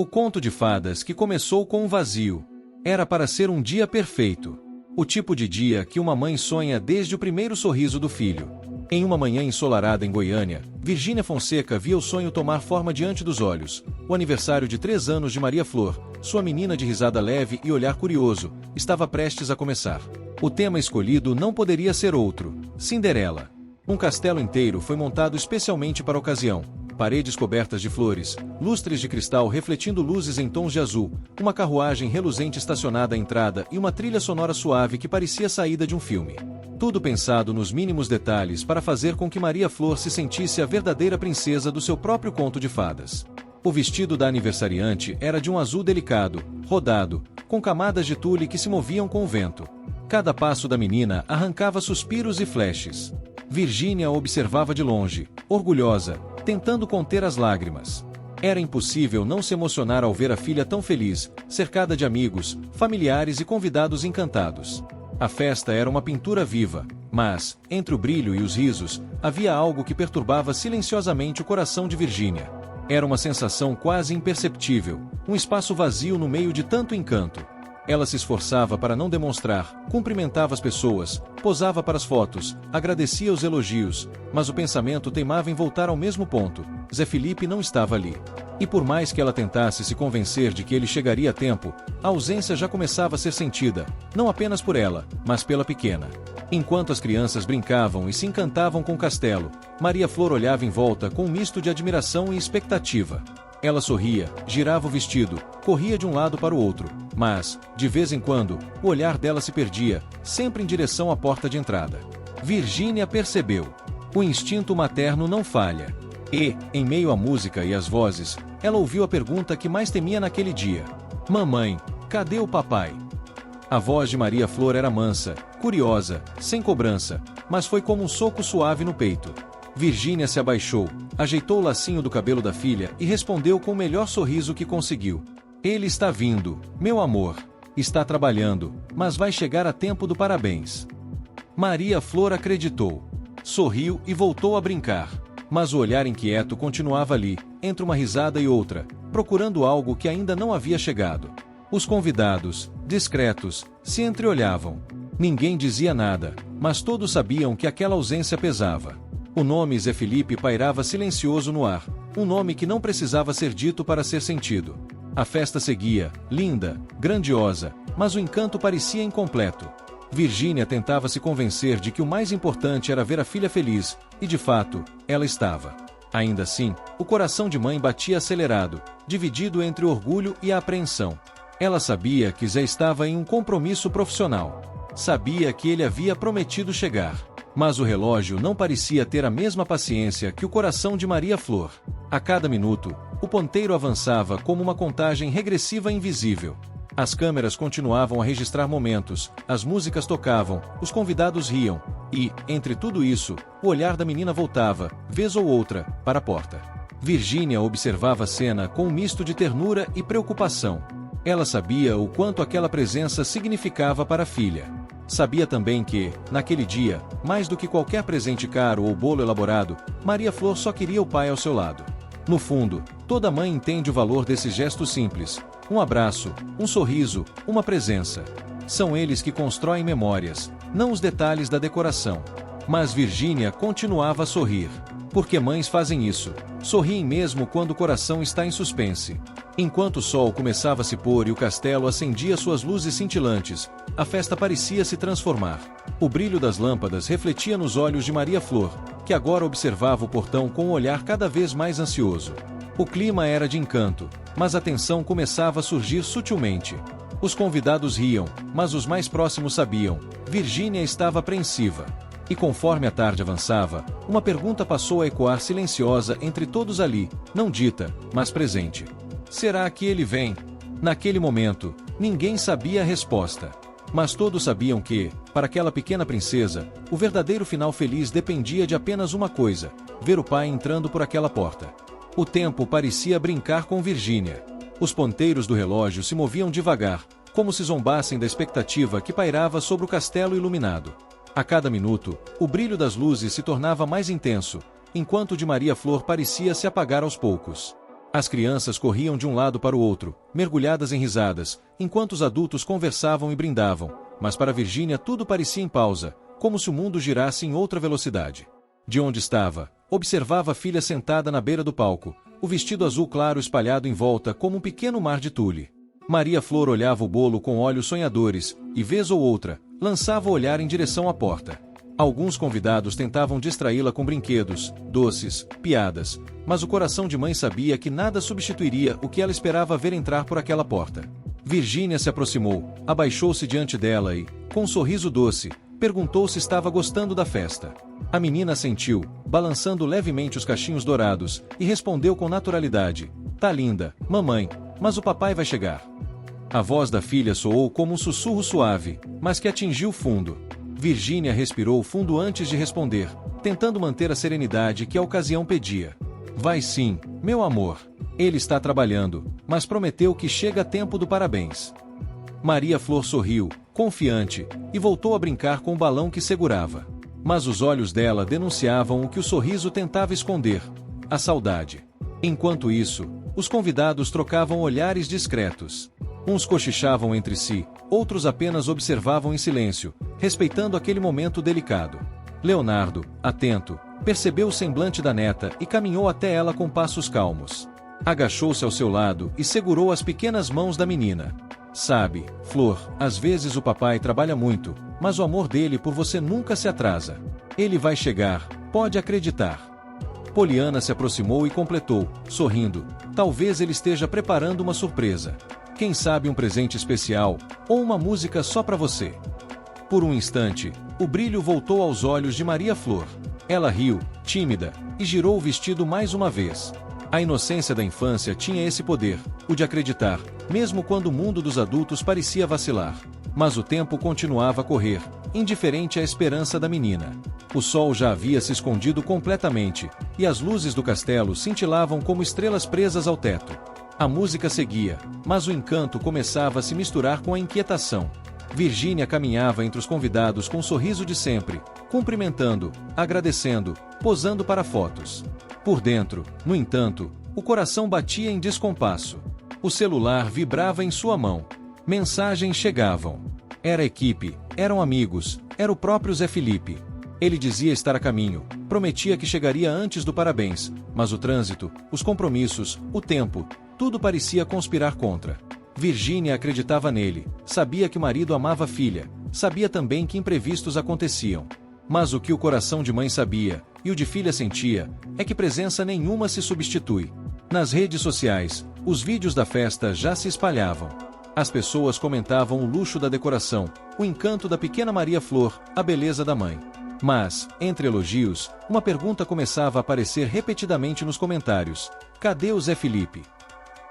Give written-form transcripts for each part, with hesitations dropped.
O conto de fadas que começou com um vazio. Era para ser um dia perfeito. O tipo de dia que uma mãe sonha desde o primeiro sorriso do filho. Em uma manhã ensolarada em Goiânia, Virgínia Fonseca via o sonho tomar forma diante dos olhos. O aniversário de 3 anos de Maria Flor, sua menina de risada leve e olhar curioso, estava prestes a começar. O tema escolhido não poderia ser outro: Cinderela. Um castelo inteiro foi montado especialmente para a ocasião. Paredes cobertas de flores, lustres de cristal refletindo luzes em tons de azul, uma carruagem reluzente estacionada à entrada e uma trilha sonora suave que parecia saída de um filme. Tudo pensado nos mínimos detalhes para fazer com que Maria Flor se sentisse a verdadeira princesa do seu próprio conto de fadas. O vestido da aniversariante era de um azul delicado, rodado, com camadas de tule que se moviam com o vento. Cada passo da menina arrancava suspiros e flashes. Virgínia observava de longe, orgulhosa, tentando conter as lágrimas. Era impossível não se emocionar ao ver a filha tão feliz, cercada de amigos, familiares e convidados encantados. A festa era uma pintura viva, mas, entre o brilho e os risos, havia algo que perturbava silenciosamente o coração de Virgínia. Era uma sensação quase imperceptível, um espaço vazio no meio de tanto encanto. Ela se esforçava para não demonstrar, cumprimentava as pessoas, posava para as fotos, agradecia os elogios, mas o pensamento teimava em voltar ao mesmo ponto: Zé Felipe não estava ali. E por mais que ela tentasse se convencer de que ele chegaria a tempo, a ausência já começava a ser sentida, não apenas por ela, mas pela pequena. Enquanto as crianças brincavam e se encantavam com o castelo, Maria Flor olhava em volta com um misto de admiração e expectativa. Ela sorria, girava o vestido, corria de um lado para o outro, mas, de vez em quando, o olhar dela se perdia, sempre em direção à porta de entrada. Virgínia percebeu. O instinto materno não falha. E, em meio à música e às vozes, ela ouviu a pergunta que mais temia naquele dia: Mamãe, cadê o papai? A voz de Maria Flor era mansa, curiosa, sem cobrança, mas foi como um soco suave no peito. Virgínia se abaixou, ajeitou o lacinho do cabelo da filha e respondeu com o melhor sorriso que conseguiu: Ele está vindo, meu amor. Está trabalhando, mas vai chegar a tempo do parabéns. Maria Flor acreditou. Sorriu e voltou a brincar. Mas o olhar inquieto continuava ali, entre uma risada e outra, procurando algo que ainda não havia chegado. Os convidados, discretos, se entreolhavam. Ninguém dizia nada, mas todos sabiam que aquela ausência pesava. O nome Zé Felipe pairava silencioso no ar, um nome que não precisava ser dito para ser sentido. A festa seguia, linda, grandiosa, mas o encanto parecia incompleto. Virgínia tentava se convencer de que o mais importante era ver a filha feliz, e de fato, ela estava. Ainda assim, o coração de mãe batia acelerado, dividido entre o orgulho e a apreensão. Ela sabia que Zé estava em um compromisso profissional. Sabia que ele havia prometido chegar. Mas o relógio não parecia ter a mesma paciência que o coração de Maria Flor. A cada minuto, o ponteiro avançava como uma contagem regressiva invisível. As câmeras continuavam a registrar momentos, as músicas tocavam, os convidados riam, e, entre tudo isso, o olhar da menina voltava, vez ou outra, para a porta. Virgínia observava a cena com um misto de ternura e preocupação. Ela sabia o quanto aquela presença significava para a filha. Sabia também que, naquele dia, mais do que qualquer presente caro ou bolo elaborado, Maria Flor só queria o pai ao seu lado. No fundo, toda mãe entende o valor desses gestos simples: um abraço, um sorriso, uma presença. São eles que constroem memórias, não os detalhes da decoração. Mas Virgínia continuava a sorrir. Porque mães fazem isso. Sorriem mesmo quando o coração está em suspense. Enquanto o sol começava a se pôr e o castelo acendia suas luzes cintilantes, a festa parecia se transformar. O brilho das lâmpadas refletia nos olhos de Maria Flor, que agora observava o portão com um olhar cada vez mais ansioso. O clima era de encanto, mas a tensão começava a surgir sutilmente. Os convidados riam, mas os mais próximos sabiam: Virgínia estava apreensiva. E conforme a tarde avançava, uma pergunta passou a ecoar silenciosa entre todos ali, não dita, mas presente: será que ele vem? Naquele momento, ninguém sabia a resposta. Mas todos sabiam que, para aquela pequena princesa, o verdadeiro final feliz dependia de apenas uma coisa: ver o pai entrando por aquela porta. O tempo parecia brincar com Virgínia. Os ponteiros do relógio se moviam devagar, como se zombassem da expectativa que pairava sobre o castelo iluminado. A cada minuto, o brilho das luzes se tornava mais intenso, enquanto o de Maria Flor parecia se apagar aos poucos. As crianças corriam de um lado para o outro, mergulhadas em risadas, enquanto os adultos conversavam e brindavam, mas para Virgínia tudo parecia em pausa, como se o mundo girasse em outra velocidade. De onde estava, observava a filha sentada na beira do palco, o vestido azul claro espalhado em volta como um pequeno mar de tule. Maria Flor olhava o bolo com olhos sonhadores, e vez ou outra, lançava o olhar em direção à porta. Alguns convidados tentavam distraí-la com brinquedos, doces, piadas, mas o coração de mãe sabia que nada substituiria o que ela esperava ver entrar por aquela porta. Virgínia se aproximou, abaixou-se diante dela e, com um sorriso doce, perguntou se estava gostando da festa. A menina assentiu, balançando levemente os cachinhos dourados, e respondeu com naturalidade: "Tá linda, mamãe, mas o papai vai chegar." A voz da filha soou como um sussurro suave, mas que atingiu fundo. Virgínia respirou fundo antes de responder, tentando manter a serenidade que a ocasião pedia. "Vai sim, meu amor. Ele está trabalhando, mas prometeu que chega a tempo do parabéns." Maria Flor sorriu, confiante, e voltou a brincar com o balão que segurava. Mas os olhos dela denunciavam o que o sorriso tentava esconder: a saudade. Enquanto isso, os convidados trocavam olhares discretos. Uns cochichavam entre si, outros apenas observavam em silêncio, respeitando aquele momento delicado. Leonardo, atento, percebeu o semblante da neta e caminhou até ela com passos calmos. Agachou-se ao seu lado e segurou as pequenas mãos da menina. "Sabe, Flor, às vezes o papai trabalha muito, mas o amor dele por você nunca se atrasa. Ele vai chegar, pode acreditar." Poliana se aproximou e completou, sorrindo: "Talvez ele esteja preparando uma surpresa. Quem sabe um presente especial, ou uma música só para você." Por um instante, o brilho voltou aos olhos de Maria Flor. Ela riu, tímida, e girou o vestido mais uma vez. A inocência da infância tinha esse poder, o de acreditar, mesmo quando o mundo dos adultos parecia vacilar. Mas o tempo continuava a correr, indiferente à esperança da menina. O sol já havia se escondido completamente, e as luzes do castelo cintilavam como estrelas presas ao teto. A música seguia, mas o encanto começava a se misturar com a inquietação. Virgínia caminhava entre os convidados com o sorriso de sempre, cumprimentando, agradecendo, posando para fotos. Por dentro, no entanto, o coração batia em descompasso. O celular vibrava em sua mão. Mensagens chegavam. Era a equipe, eram amigos, era o próprio Zé Felipe. Ele dizia estar a caminho, prometia que chegaria antes do parabéns, mas o trânsito, os compromissos, o tempo, tudo parecia conspirar contra. Virgínia acreditava nele, sabia que o marido amava a filha, sabia também que imprevistos aconteciam. Mas o que o coração de mãe sabia, e o de filha sentia, é que presença nenhuma se substitui. Nas redes sociais, os vídeos da festa já se espalhavam. As pessoas comentavam o luxo da decoração, o encanto da pequena Maria Flor, a beleza da mãe. Mas, entre elogios, uma pergunta começava a aparecer repetidamente nos comentários: cadê o Zé Felipe?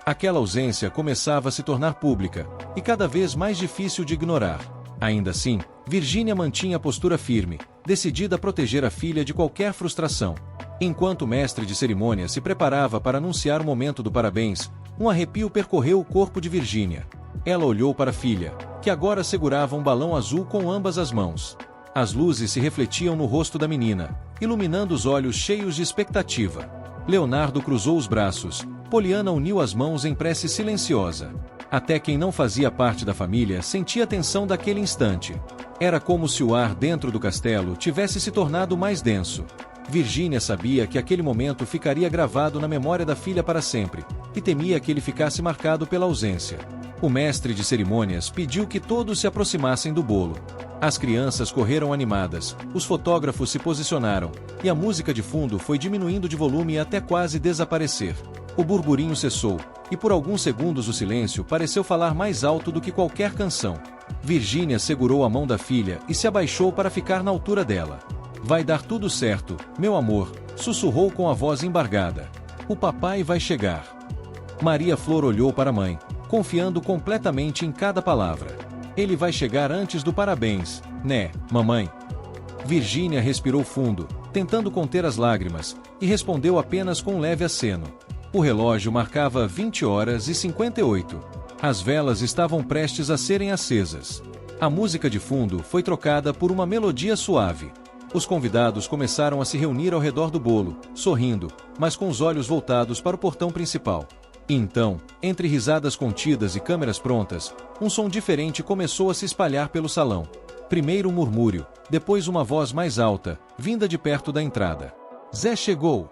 Aquela ausência começava a se tornar pública, e cada vez mais difícil de ignorar. Ainda assim, Virgínia mantinha a postura firme, decidida a proteger a filha de qualquer frustração. Enquanto o mestre de cerimônia se preparava para anunciar o momento do parabéns, um arrepio percorreu o corpo de Virgínia. Ela olhou para a filha, que agora segurava um balão azul com ambas as mãos. As luzes se refletiam no rosto da menina, iluminando os olhos cheios de expectativa. Leonardo cruzou os braços, Poliana uniu as mãos em prece silenciosa. Até quem não fazia parte da família sentia a tensão daquele instante. Era como se o ar dentro do castelo tivesse se tornado mais denso. Virgínia sabia que aquele momento ficaria gravado na memória da filha para sempre, e temia que ele ficasse marcado pela ausência. O mestre de cerimônias pediu que todos se aproximassem do bolo. As crianças correram animadas, os fotógrafos se posicionaram, e a música de fundo foi diminuindo de volume até quase desaparecer. O burburinho cessou, e por alguns segundos o silêncio pareceu falar mais alto do que qualquer canção. Virgínia segurou a mão da filha e se abaixou para ficar na altura dela. "Vai dar tudo certo, meu amor", sussurrou com a voz embargada. "O papai vai chegar." Maria Flor olhou para a mãe, confiando completamente em cada palavra. "Ele vai chegar antes do parabéns, né, mamãe?" Virgínia respirou fundo, tentando conter as lágrimas, e respondeu apenas com um leve aceno. O relógio marcava 20h58. As velas estavam prestes a serem acesas. A música de fundo foi trocada por uma melodia suave. Os convidados começaram a se reunir ao redor do bolo, sorrindo, mas com os olhos voltados para o portão principal. E então, entre risadas contidas e câmeras prontas, um som diferente começou a se espalhar pelo salão. Primeiro um murmúrio, depois uma voz mais alta, vinda de perto da entrada. Zé chegou!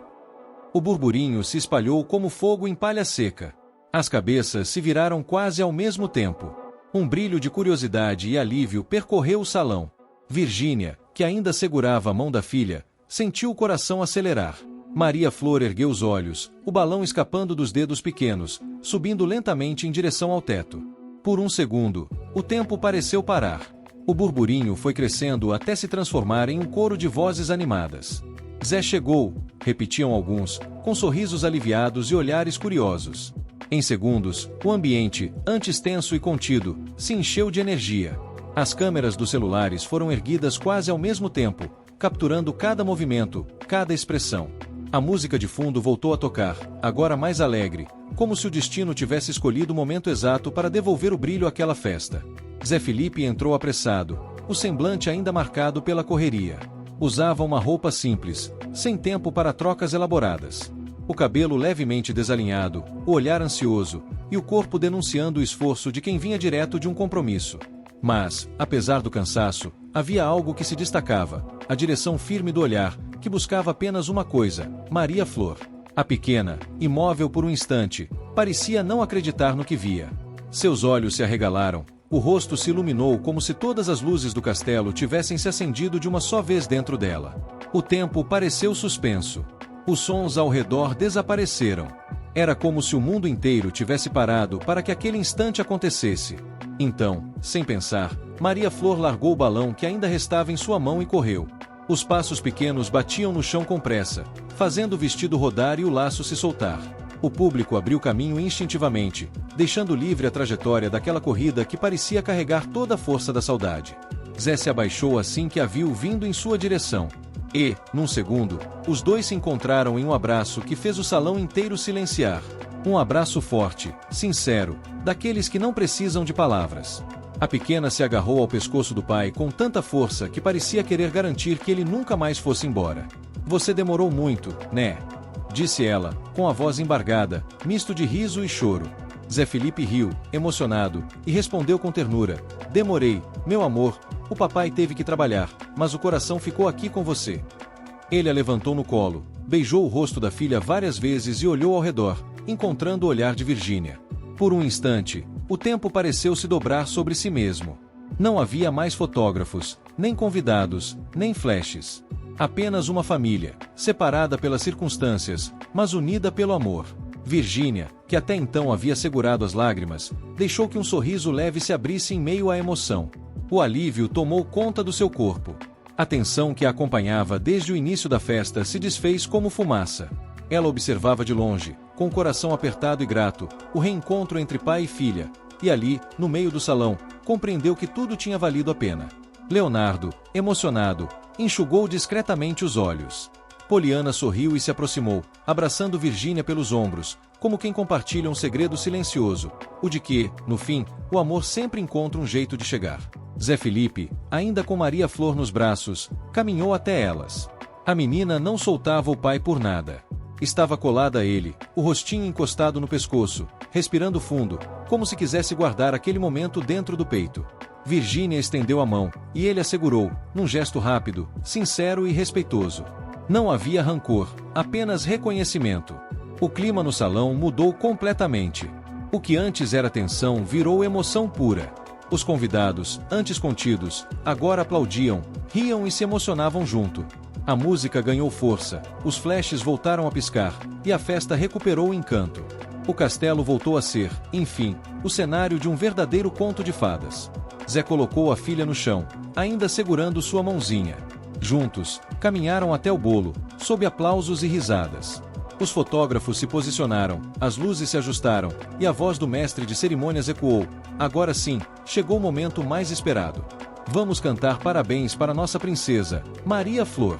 O burburinho se espalhou como fogo em palha seca. As cabeças se viraram quase ao mesmo tempo. Um brilho de curiosidade e alívio percorreu o salão. Virgínia, que ainda segurava a mão da filha, sentiu o coração acelerar. Maria Flor ergueu os olhos, o balão escapando dos dedos pequenos, subindo lentamente em direção ao teto. Por um segundo, o tempo pareceu parar. O burburinho foi crescendo até se transformar em um coro de vozes animadas. Zé chegou, repetiam alguns, com sorrisos aliviados e olhares curiosos. Em segundos, o ambiente, antes tenso e contido, se encheu de energia. As câmeras dos celulares foram erguidas quase ao mesmo tempo, capturando cada movimento, cada expressão. A música de fundo voltou a tocar, agora mais alegre, como se o destino tivesse escolhido o momento exato para devolver o brilho àquela festa. Zé Felipe entrou apressado, o semblante ainda marcado pela correria. Usava uma roupa simples, sem tempo para trocas elaboradas. O cabelo levemente desalinhado, o olhar ansioso, e o corpo denunciando o esforço de quem vinha direto de um compromisso. Mas, apesar do cansaço, havia algo que se destacava, a direção firme do olhar, que buscava apenas uma coisa, Maria Flor. A pequena, imóvel por um instante, parecia não acreditar no que via. Seus olhos se arregalaram, o rosto se iluminou como se todas as luzes do castelo tivessem se acendido de uma só vez dentro dela. O tempo pareceu suspenso. Os sons ao redor desapareceram. Era como se o mundo inteiro tivesse parado para que aquele instante acontecesse. Então, sem pensar, Maria Flor largou o balão que ainda restava em sua mão e correu. Os passos pequenos batiam no chão com pressa, fazendo o vestido rodar e o laço se soltar. O público abriu caminho instintivamente, deixando livre a trajetória daquela corrida que parecia carregar toda a força da saudade. Zé se abaixou assim que a viu vindo em sua direção. E, num segundo, os dois se encontraram em um abraço que fez o salão inteiro silenciar. Um abraço forte, sincero, daqueles que não precisam de palavras. A pequena se agarrou ao pescoço do pai com tanta força que parecia querer garantir que ele nunca mais fosse embora. Você demorou muito, né? Disse ela, com a voz embargada, misto de riso e choro. Zé Felipe riu, emocionado, e respondeu com ternura. Demorei, meu amor, o papai teve que trabalhar, mas o coração ficou aqui com você. Ele a levantou no colo, beijou o rosto da filha várias vezes e olhou ao redor, encontrando o olhar de Virgínia. Por um instante, o tempo pareceu se dobrar sobre si mesmo. Não havia mais fotógrafos, nem convidados, nem flashes. Apenas uma família, separada pelas circunstâncias, mas unida pelo amor. Virgínia, que até então havia segurado as lágrimas, deixou que um sorriso leve se abrisse em meio à emoção. O alívio tomou conta do seu corpo. A tensão que a acompanhava desde o início da festa se desfez como fumaça. Ela observava de longe, com o coração apertado e grato, o reencontro entre pai e filha, e ali, no meio do salão, compreendeu que tudo tinha valido a pena. Leonardo, emocionado, enxugou discretamente os olhos. Poliana sorriu e se aproximou, abraçando Virgínia pelos ombros, como quem compartilha um segredo silencioso, o de que, no fim, o amor sempre encontra um jeito de chegar. Zé Felipe, ainda com Maria Flor nos braços, caminhou até elas. A menina não soltava o pai por nada. Estava colada a ele, o rostinho encostado no pescoço, respirando fundo, como se quisesse guardar aquele momento dentro do peito. Virgínia estendeu a mão, e ele a segurou, num gesto rápido, sincero e respeitoso. Não havia rancor, apenas reconhecimento. O clima no salão mudou completamente. O que antes era tensão virou emoção pura. Os convidados, antes contidos, agora aplaudiam, riam e se emocionavam junto. A música ganhou força, os flashes voltaram a piscar, e a festa recuperou o encanto. O castelo voltou a ser, enfim, o cenário de um verdadeiro conto de fadas. Zé colocou a filha no chão, ainda segurando sua mãozinha. Juntos, caminharam até o bolo, sob aplausos e risadas. Os fotógrafos se posicionaram, as luzes se ajustaram, e a voz do mestre de cerimônias ecoou. Agora sim, chegou o momento mais esperado. Vamos cantar parabéns para nossa princesa, Maria Flor.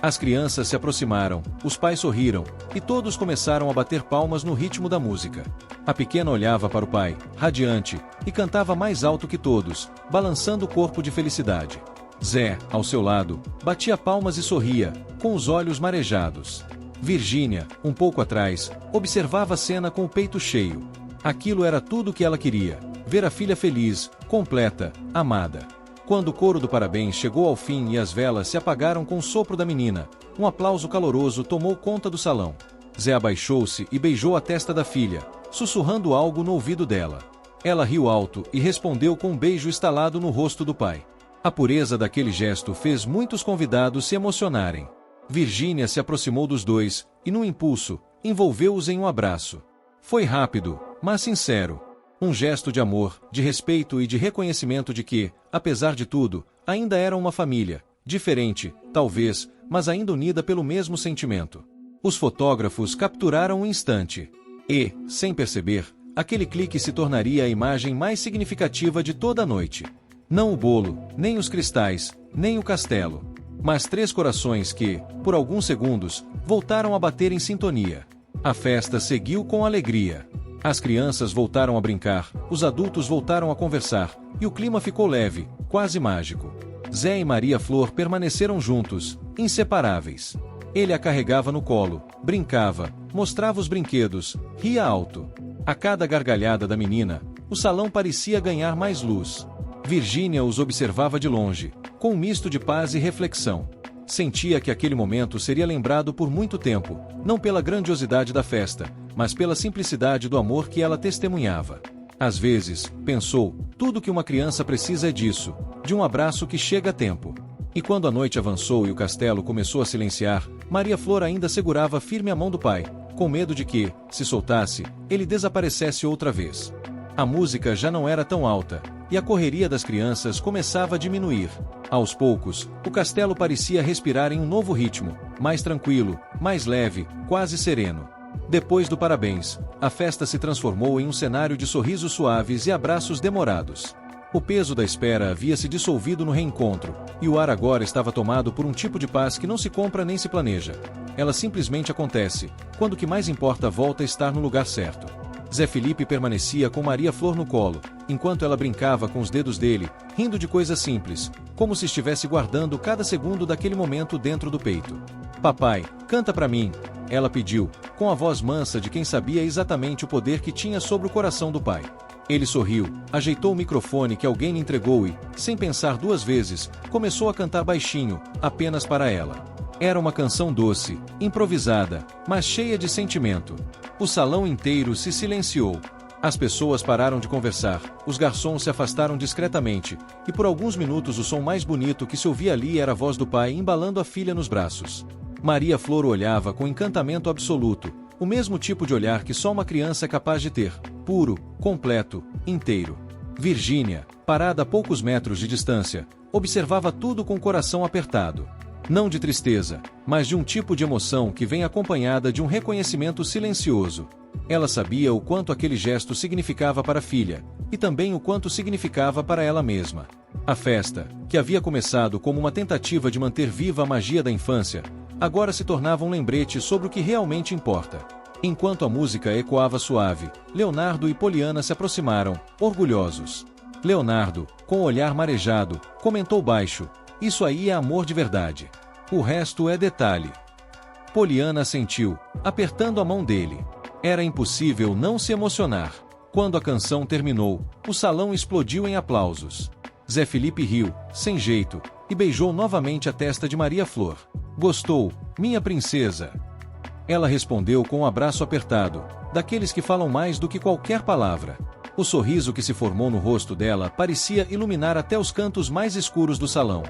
As crianças se aproximaram, os pais sorriram, e todos começaram a bater palmas no ritmo da música. A pequena olhava para o pai, radiante, e cantava mais alto que todos, balançando o corpo de felicidade. Zé, ao seu lado, batia palmas e sorria, com os olhos marejados. Virgínia, um pouco atrás, observava a cena com o peito cheio. Aquilo era tudo o que ela queria, ver a filha feliz, completa, amada. Quando o coro do parabéns chegou ao fim e as velas se apagaram com o sopro da menina, um aplauso caloroso tomou conta do salão. Zé abaixou-se e beijou a testa da filha, sussurrando algo no ouvido dela. Ela riu alto e respondeu com um beijo estalado no rosto do pai. A pureza daquele gesto fez muitos convidados se emocionarem. Virgínia se aproximou dos dois e, num impulso, envolveu-os em um abraço. Foi rápido, mas sincero. Um gesto de amor, de respeito e de reconhecimento de que, apesar de tudo, ainda eram uma família, diferente, talvez, mas ainda unida pelo mesmo sentimento. Os fotógrafos capturaram o instante. E, sem perceber, aquele clique se tornaria a imagem mais significativa de toda a noite. Não o bolo, nem os cristais, nem o castelo. Mas 3 corações que, por alguns segundos, voltaram a bater em sintonia. A festa seguiu com alegria. As crianças voltaram a brincar, os adultos voltaram a conversar, e o clima ficou leve, quase mágico. Zé e Maria Flor permaneceram juntos, inseparáveis. Ele a carregava no colo, brincava, mostrava os brinquedos, ria alto. A cada gargalhada da menina, o salão parecia ganhar mais luz. Virgínia os observava de longe, com um misto de paz e reflexão. Sentia que aquele momento seria lembrado por muito tempo, não pela grandiosidade da festa, mas pela simplicidade do amor que ela testemunhava. Às vezes, pensou, tudo que uma criança precisa é disso, de um abraço que chega a tempo. E quando a noite avançou e o castelo começou a silenciar, Maria Flor ainda segurava firme a mão do pai, com medo de que, se soltasse, ele desaparecesse outra vez. A música já não era tão alta, e a correria das crianças começava a diminuir. Aos poucos, o castelo parecia respirar em um novo ritmo, mais tranquilo, mais leve, quase sereno. Depois do parabéns, a festa se transformou em um cenário de sorrisos suaves e abraços demorados. O peso da espera havia se dissolvido no reencontro, e o ar agora estava tomado por um tipo de paz que não se compra nem se planeja. Ela simplesmente acontece, quando o que mais importa volta a estar no lugar certo. Zé Felipe permanecia com Maria Flor no colo, enquanto ela brincava com os dedos dele, rindo de coisas simples, como se estivesse guardando cada segundo daquele momento dentro do peito. "Papai, canta pra mim", ela pediu, com a voz mansa de quem sabia exatamente o poder que tinha sobre o coração do pai. Ele sorriu, ajeitou o microfone que alguém lhe entregou e, sem pensar 2 vezes, começou a cantar baixinho, apenas para ela. Era uma canção doce, improvisada, mas cheia de sentimento. O salão inteiro se silenciou. As pessoas pararam de conversar, os garçons se afastaram discretamente, e por alguns minutos o som mais bonito que se ouvia ali era a voz do pai embalando a filha nos braços. Maria Flor o olhava com encantamento absoluto, o mesmo tipo de olhar que só uma criança é capaz de ter, puro, completo, inteiro. Virgínia, parada a poucos metros de distância, observava tudo com o coração apertado. Não de tristeza, mas de um tipo de emoção que vem acompanhada de um reconhecimento silencioso. Ela sabia o quanto aquele gesto significava para a filha, e também o quanto significava para ela mesma. A festa, que havia começado como uma tentativa de manter viva a magia da infância, agora se tornava um lembrete sobre o que realmente importa. Enquanto a música ecoava suave, Leonardo e Poliana se aproximaram, orgulhosos. Leonardo, com o olhar marejado, comentou baixo: "Isso aí é amor de verdade. O resto é detalhe." Poliana assentiu, apertando a mão dele. Era impossível não se emocionar. Quando a canção terminou, o salão explodiu em aplausos. Zé Felipe riu, sem jeito, e beijou novamente a testa de Maria Flor. "Gostou, minha princesa?" Ela respondeu com um abraço apertado, daqueles que falam mais do que qualquer palavra. O sorriso que se formou no rosto dela parecia iluminar até os cantos mais escuros do salão.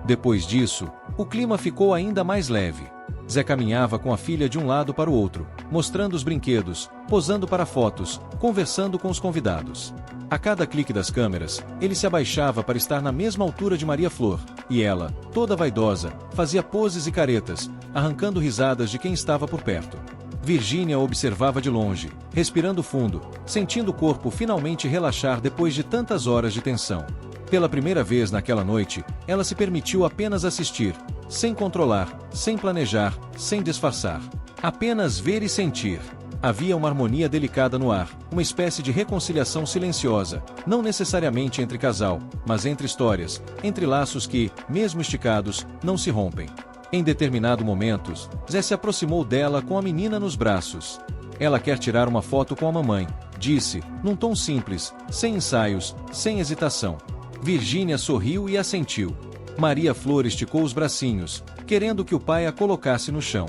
Depois disso, o clima ficou ainda mais leve. Zé caminhava com a filha de um lado para o outro, mostrando os brinquedos, posando para fotos, conversando com os convidados. A cada clique das câmeras, ele se abaixava para estar na mesma altura de Maria Flor, e ela, toda vaidosa, fazia poses e caretas, arrancando risadas de quem estava por perto. Virgínia observava de longe, respirando fundo, sentindo o corpo finalmente relaxar depois de tantas horas de tensão. Pela primeira vez naquela noite, ela se permitiu apenas assistir, sem controlar, sem planejar, sem disfarçar. Apenas ver e sentir. Havia uma harmonia delicada no ar, uma espécie de reconciliação silenciosa, não necessariamente entre casal, mas entre histórias, entre laços que, mesmo esticados, não se rompem. Em determinado momento, Zé se aproximou dela com a menina nos braços. Ela quer tirar uma foto com a mamãe, disse, num tom simples, sem ensaios, sem hesitação. Virgínia sorriu e assentiu. Maria Flor esticou os bracinhos, querendo que o pai a colocasse no chão.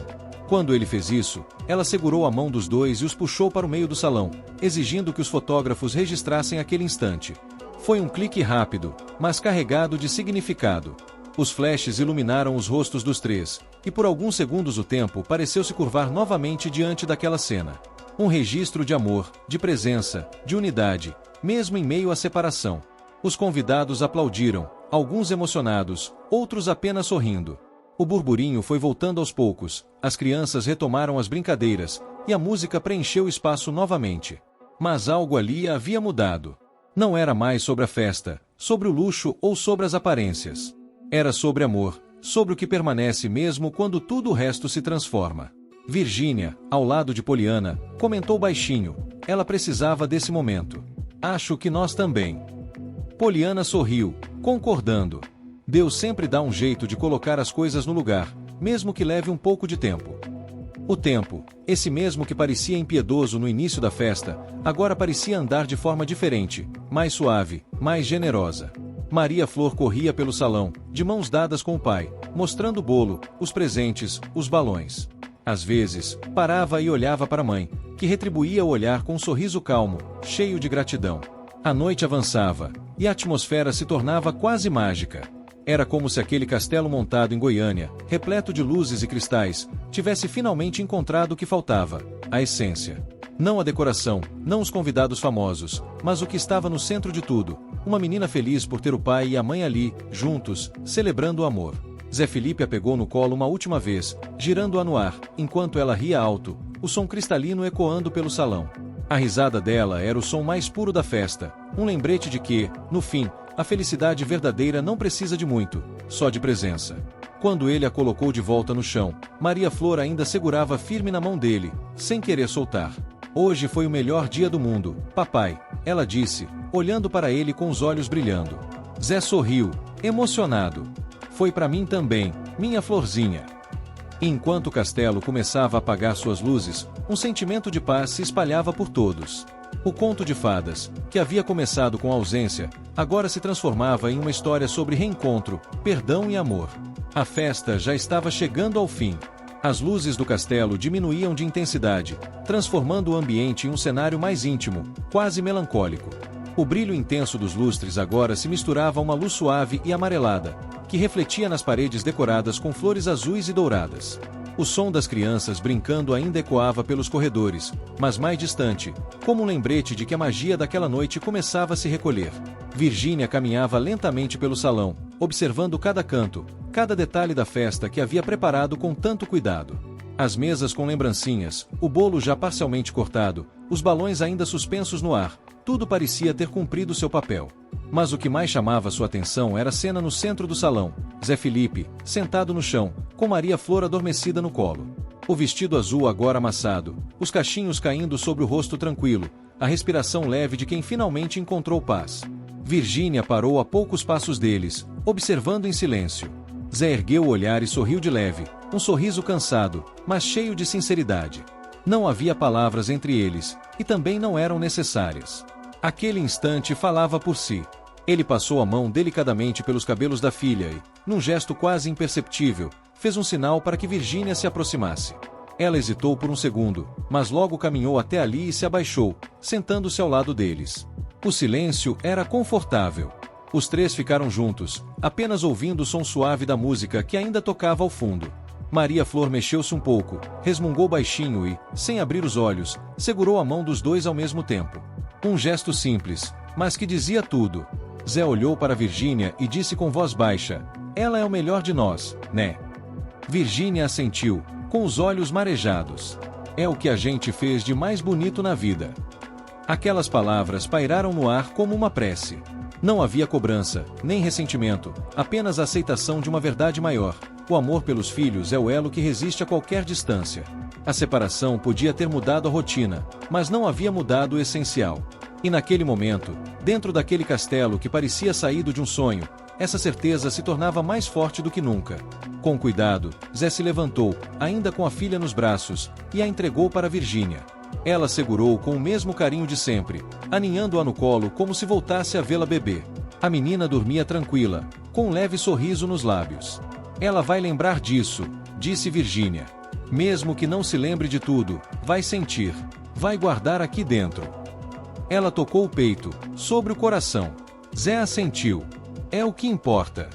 Quando ele fez isso, ela segurou a mão dos dois e os puxou para o meio do salão, exigindo que os fotógrafos registrassem aquele instante. Foi um clique rápido, mas carregado de significado. Os flashes iluminaram os rostos dos três, e por alguns segundos o tempo pareceu se curvar novamente diante daquela cena. Um registro de amor, de presença, de unidade, mesmo em meio à separação. Os convidados aplaudiram, alguns emocionados, outros apenas sorrindo. O burburinho foi voltando aos poucos, as crianças retomaram as brincadeiras, e a música preencheu o espaço novamente. Mas algo ali havia mudado. Não era mais sobre a festa, sobre o luxo ou sobre as aparências. Era sobre amor, sobre o que permanece mesmo quando tudo o resto se transforma. Virgínia, ao lado de Poliana, comentou baixinho, ela precisava desse momento. Acho que nós também. Poliana sorriu, concordando. Deus sempre dá um jeito de colocar as coisas no lugar, mesmo que leve um pouco de tempo. O tempo, esse mesmo que parecia impiedoso no início da festa, agora parecia andar de forma diferente, mais suave, mais generosa. Maria Flor corria pelo salão, de mãos dadas com o pai, mostrando o bolo, os presentes, os balões. Às vezes, parava e olhava para a mãe, que retribuía o olhar com um sorriso calmo, cheio de gratidão. A noite avançava, e a atmosfera se tornava quase mágica. Era como se aquele castelo montado em Goiânia, repleto de luzes e cristais, tivesse finalmente encontrado o que faltava, a essência. Não a decoração, não os convidados famosos, mas o que estava no centro de tudo, uma menina feliz por ter o pai e a mãe ali, juntos, celebrando o amor. Zé Felipe a pegou no colo uma última vez, girando-a no ar, enquanto ela ria alto, o som cristalino ecoando pelo salão. A risada dela era o som mais puro da festa, um lembrete de que, no fim, a felicidade verdadeira não precisa de muito, só de presença. Quando ele a colocou de volta no chão, Maria Flor ainda segurava firme na mão dele, sem querer soltar. Hoje foi o melhor dia do mundo, papai, ela disse, olhando para ele com os olhos brilhando. Zé sorriu, emocionado. Foi para mim também, minha florzinha. E enquanto o castelo começava a apagar suas luzes, um sentimento de paz se espalhava por todos. O conto de fadas, que havia começado com a ausência, agora se transformava em uma história sobre reencontro, perdão e amor. A festa já estava chegando ao fim. As luzes do castelo diminuíam de intensidade, transformando o ambiente em um cenário mais íntimo, quase melancólico. O brilho intenso dos lustres agora se misturava a uma luz suave e amarelada, que refletia nas paredes decoradas com flores azuis e douradas. O som das crianças brincando ainda ecoava pelos corredores, mas mais distante, como um lembrete de que a magia daquela noite começava a se recolher. Virgínia caminhava lentamente pelo salão, observando cada canto, cada detalhe da festa que havia preparado com tanto cuidado. As mesas com lembrancinhas, o bolo já parcialmente cortado, os balões ainda suspensos no ar, tudo parecia ter cumprido seu papel. Mas o que mais chamava sua atenção era a cena no centro do salão, Zé Felipe, sentado no chão, com Maria Flor adormecida no colo. O vestido azul agora amassado, os cachinhos caindo sobre o rosto tranquilo, a respiração leve de quem finalmente encontrou paz. Virgínia parou a poucos passos deles, observando em silêncio. Zé ergueu o olhar e sorriu de leve, um sorriso cansado, mas cheio de sinceridade. Não havia palavras entre eles, e também não eram necessárias. Aquele instante falava por si. Ele passou a mão delicadamente pelos cabelos da filha e, num gesto quase imperceptível, fez um sinal para que Virgínia se aproximasse. Ela hesitou por um segundo, mas logo caminhou até ali e se abaixou, sentando-se ao lado deles. O silêncio era confortável. Os três ficaram juntos, apenas ouvindo o som suave da música que ainda tocava ao fundo. Maria Flor mexeu-se um pouco, resmungou baixinho e, sem abrir os olhos, segurou a mão dos dois ao mesmo tempo. Um gesto simples, mas que dizia tudo. Zé olhou para Virgínia e disse com voz baixa, ela é o melhor de nós, né? Virgínia assentiu, com os olhos marejados. É o que a gente fez de mais bonito na vida. Aquelas palavras pairaram no ar como uma prece. Não havia cobrança, nem ressentimento, apenas a aceitação de uma verdade maior. O amor pelos filhos é o elo que resiste a qualquer distância. A separação podia ter mudado a rotina, mas não havia mudado o essencial. E naquele momento, dentro daquele castelo que parecia saído de um sonho, essa certeza se tornava mais forte do que nunca. Com cuidado, Zé se levantou, ainda com a filha nos braços, e a entregou para Virgínia. Ela segurou com o mesmo carinho de sempre, aninhando-a no colo como se voltasse a vê-la beber. A menina dormia tranquila, com um leve sorriso nos lábios. Ela vai lembrar disso, disse Virgínia. Mesmo que não se lembre de tudo, vai sentir, vai guardar aqui dentro. Ela tocou o peito, sobre o coração. Zé assentiu. É o que importa.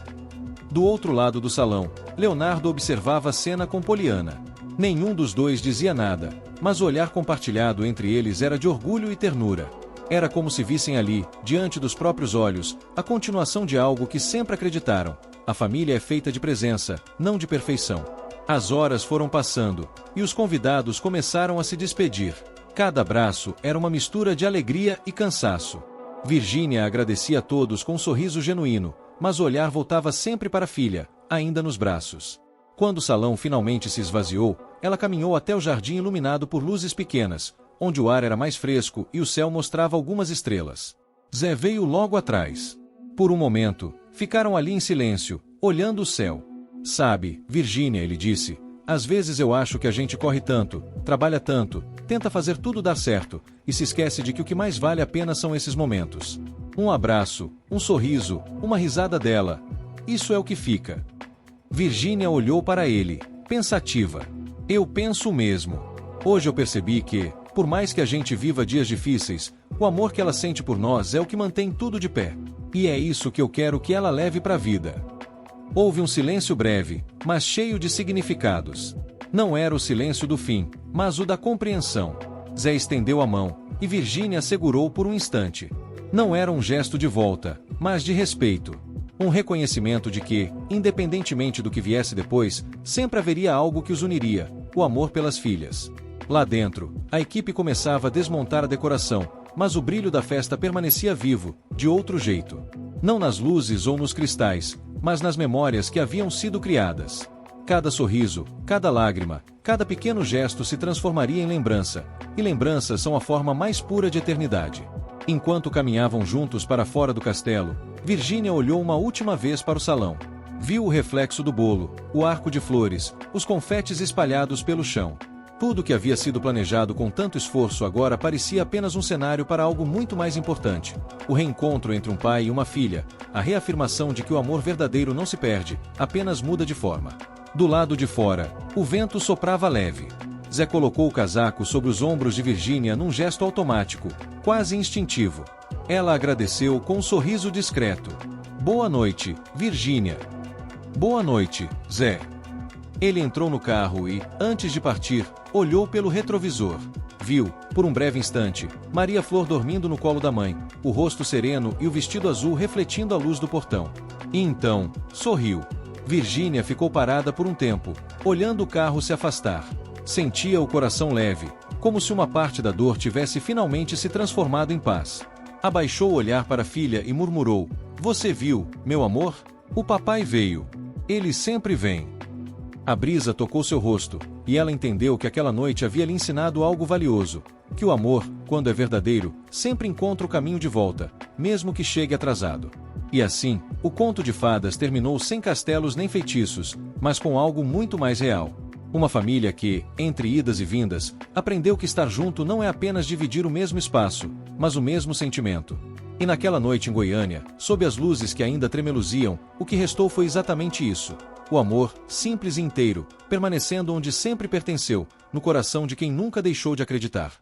Do outro lado do salão, Leonardo observava a cena com Poliana. Nenhum dos dois dizia nada, mas o olhar compartilhado entre eles era de orgulho e ternura. Era como se vissem ali, diante dos próprios olhos, a continuação de algo que sempre acreditaram. A família é feita de presença, não de perfeição. As horas foram passando, e os convidados começaram a se despedir. Cada abraço era uma mistura de alegria e cansaço. Virgínia agradecia a todos com um sorriso genuíno, mas o olhar voltava sempre para a filha, ainda nos braços. Quando o salão finalmente se esvaziou, ela caminhou até o jardim iluminado por luzes pequenas, onde o ar era mais fresco e o céu mostrava algumas estrelas. Zé veio logo atrás. Por um momento, ficaram ali em silêncio, olhando o céu. Sabe, Virgínia, ele disse, às vezes eu acho que a gente corre tanto, trabalha tanto, tenta fazer tudo dar certo, e se esquece de que o que mais vale a pena são esses momentos. Um abraço, um sorriso, uma risada dela. Isso é o que fica. Virgínia olhou para ele, pensativa. Eu penso o mesmo. Hoje eu percebi que, por mais que a gente viva dias difíceis, o amor que ela sente por nós é o que mantém tudo de pé. E é isso que eu quero que ela leve para a vida. Houve um silêncio breve, mas cheio de significados. Não era o silêncio do fim, mas o da compreensão. Zé estendeu a mão, e Virgínia segurou por um instante. Não era um gesto de volta, mas de respeito. Um reconhecimento de que, independentemente do que viesse depois, sempre haveria algo que os uniria, o amor pelas filhas. Lá dentro, a equipe começava a desmontar a decoração, mas o brilho da festa permanecia vivo, de outro jeito. Não nas luzes ou nos cristais, mas nas memórias que haviam sido criadas. Cada sorriso, cada lágrima, cada pequeno gesto se transformaria em lembrança, e lembranças são a forma mais pura de eternidade. Enquanto caminhavam juntos para fora do castelo, Virgínia olhou uma última vez para o salão. Viu o reflexo do bolo, o arco de flores, os confetes espalhados pelo chão. Tudo que havia sido planejado com tanto esforço agora parecia apenas um cenário para algo muito mais importante. O reencontro entre um pai e uma filha, a reafirmação de que o amor verdadeiro não se perde, apenas muda de forma. Do lado de fora, o vento soprava leve. Zé colocou o casaco sobre os ombros de Virgínia num gesto automático, quase instintivo. Ela agradeceu com um sorriso discreto. Boa noite, Virgínia. Boa noite, Zé. Ele entrou no carro e, antes de partir, olhou pelo retrovisor. Viu, por um breve instante, Maria Flor dormindo no colo da mãe, o rosto sereno e o vestido azul refletindo a luz do portão. E então, sorriu. Virgínia ficou parada por um tempo, olhando o carro se afastar. Sentia o coração leve, como se uma parte da dor tivesse finalmente se transformado em paz. Abaixou o olhar para a filha e murmurou: Você viu, meu amor? O papai veio. Ele sempre vem. A brisa tocou seu rosto, e ela entendeu que aquela noite havia lhe ensinado algo valioso, que o amor, quando é verdadeiro, sempre encontra o caminho de volta, mesmo que chegue atrasado. E assim, o conto de fadas terminou sem castelos nem feitiços, mas com algo muito mais real. Uma família que, entre idas e vindas, aprendeu que estar junto não é apenas dividir o mesmo espaço, mas o mesmo sentimento. E naquela noite em Goiânia, sob as luzes que ainda tremeluziam, o que restou foi exatamente isso. O amor, simples e inteiro, permanecendo onde sempre pertenceu, no coração de quem nunca deixou de acreditar.